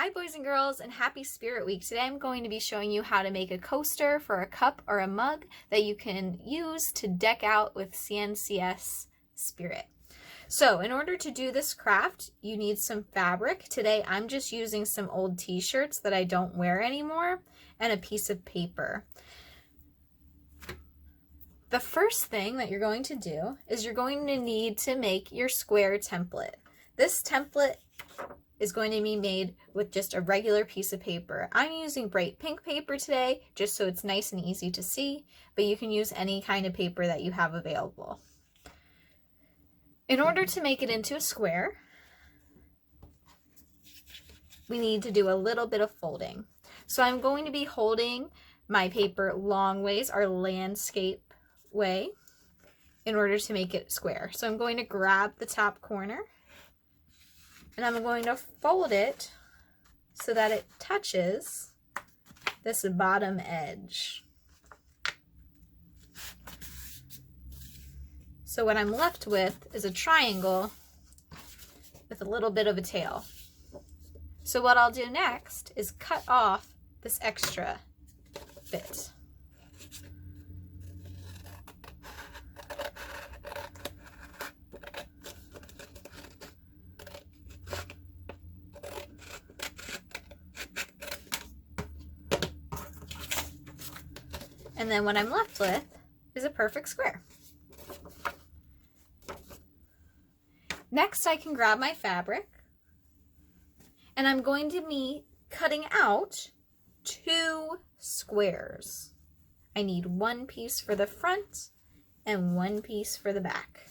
Hi boys and girls, and happy Spirit Week. Today I'm going to be showing you how to make a coaster for a cup or a mug that you can use to deck out with CNCS Spirit. So in order to do this craft, you need some fabric. Today I'm just using some old t-shirts that I don't wear anymore and a piece of paper. The first thing that you're going to do is you're going to need to make your square template. This template is going to be made with just a regular piece of paper. I'm using bright pink paper today just so it's nice and easy to see, but you can use any kind of paper that you have available. In order to make it into a square, we need to do a little bit of folding. So I'm going to be holding my paper long ways, our landscape way, in order to make it square. So I'm going to grab the top corner and I'm going to fold it so that it touches this bottom edge. So what I'm left with is a triangle with a little bit of a tail. So what I'll do next is cut off this extra bit. And then what I'm left with is a perfect square. Next, I can grab my fabric and I'm going to be cutting out 2 squares. I need 1 piece for the front and 1 piece for the back.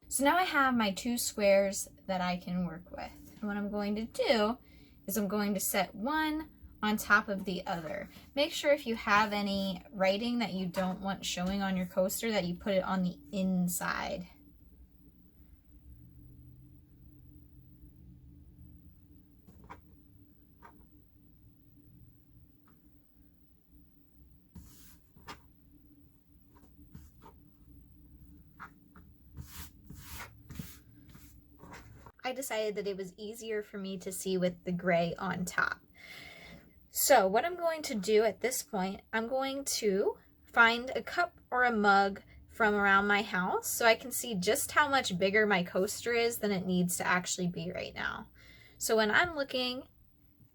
So now I have my 2 squares that I can work with. And what I'm going to do is I'm going to set one on top of the other. Make sure if you have any writing that you don't want showing on your coaster that you put it on the inside. I decided that it was easier for me to see with the gray on top. So what I'm going to do at this point, I'm going to find a cup or a mug from around my house so I can see just how much bigger my coaster is than it needs to actually be right now. So when I'm looking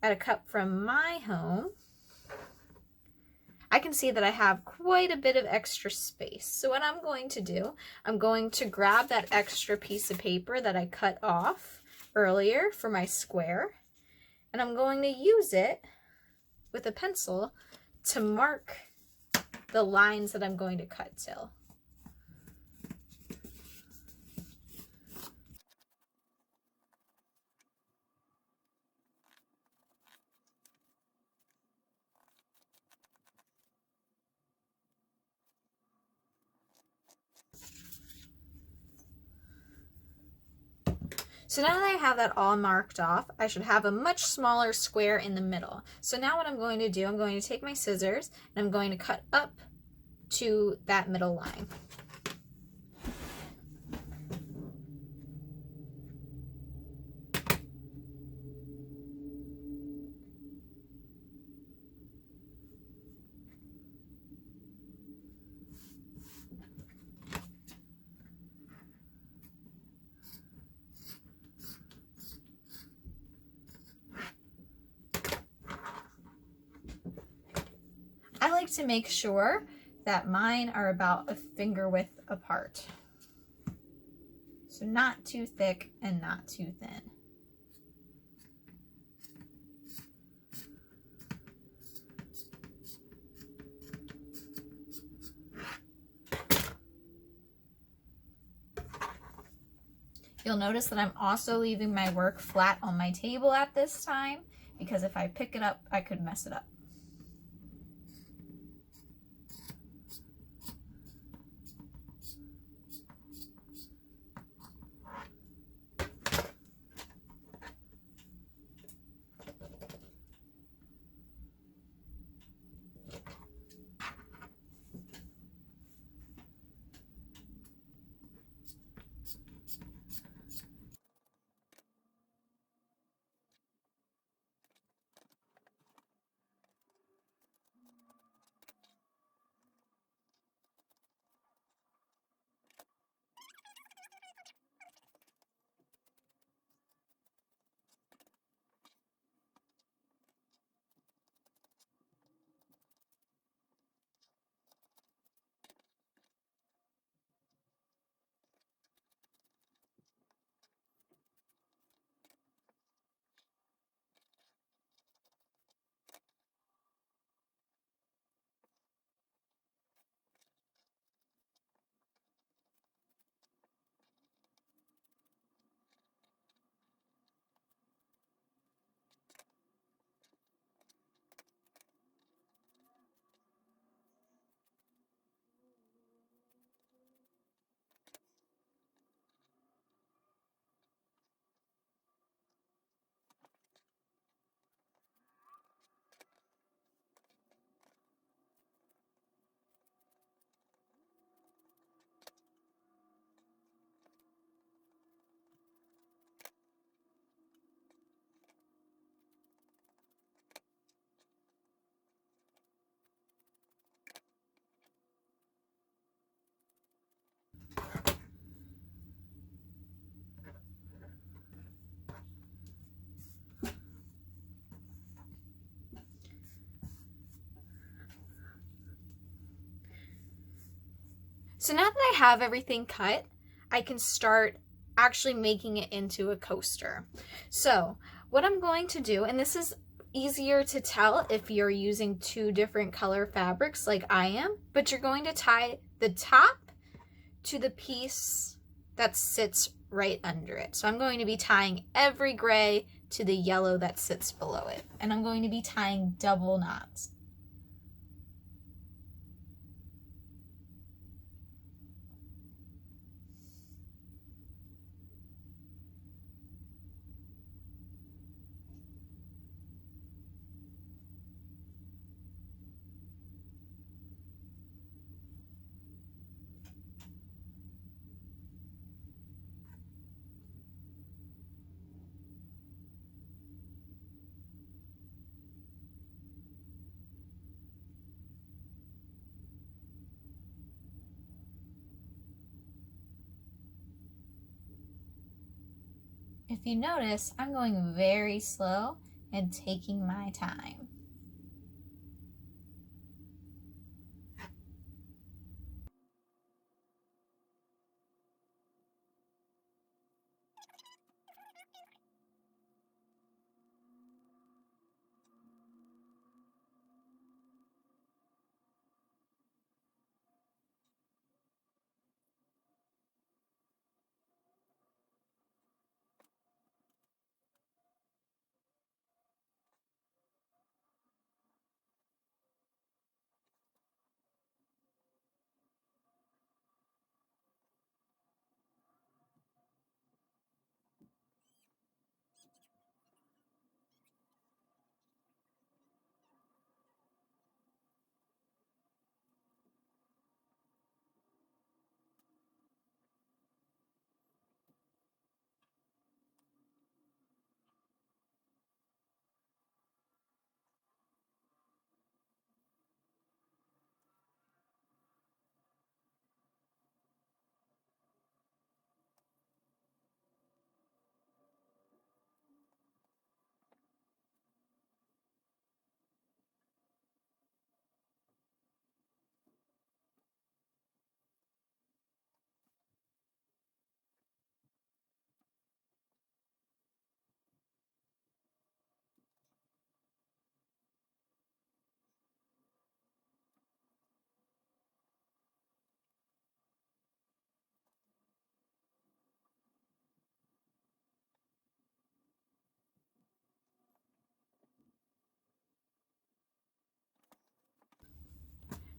at a cup from my home, I can see that I have quite a bit of extra space. So what I'm going to do, I'm going to grab that extra piece of paper that I cut off earlier for my square, and I'm going to use it with a pencil to mark the lines that I'm going to cut till. So now that I have that all marked off, I should have a much smaller square in the middle. So now what I'm going to do, I'm going to take my scissors and I'm going to cut up to that middle line. I like to make sure that mine are about a finger width apart. So not too thick and not too thin. You'll notice that I'm also leaving my work flat on my table at this time, because if I pick it up, I could mess it up. So now that I have everything cut, I can start actually making it into a coaster. So what I'm going to do, and this is easier to tell if you're using two different color fabrics like I am, but you're going to tie the top to the piece that sits right under it. So I'm going to be tying every gray to the yellow that sits below it, and I'm going to be tying double knots. If you notice, I'm going very slow and taking my time.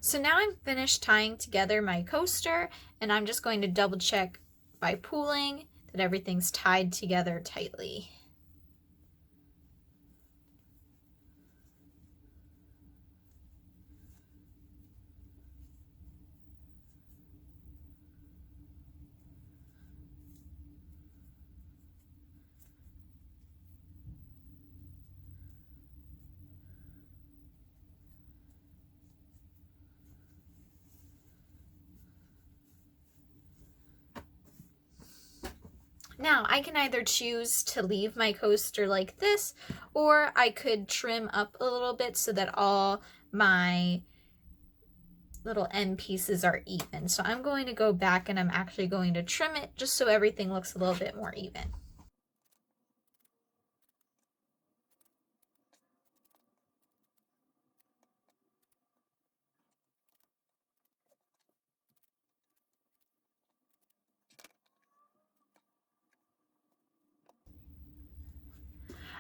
So now I'm finished tying together my coaster, and I'm just going to double check by pulling that everything's tied together tightly. Now, I can either choose to leave my coaster like this, or I could trim up a little bit so that all my little end pieces are even. So I'm going to go back and I'm actually going to trim it just so everything looks a little bit more even.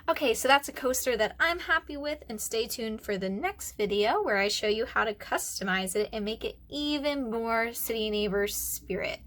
Okay, so that's a coaster that I'm happy with, and stay tuned for the next video where I show you how to customize it and make it even more City Neighbors spirit.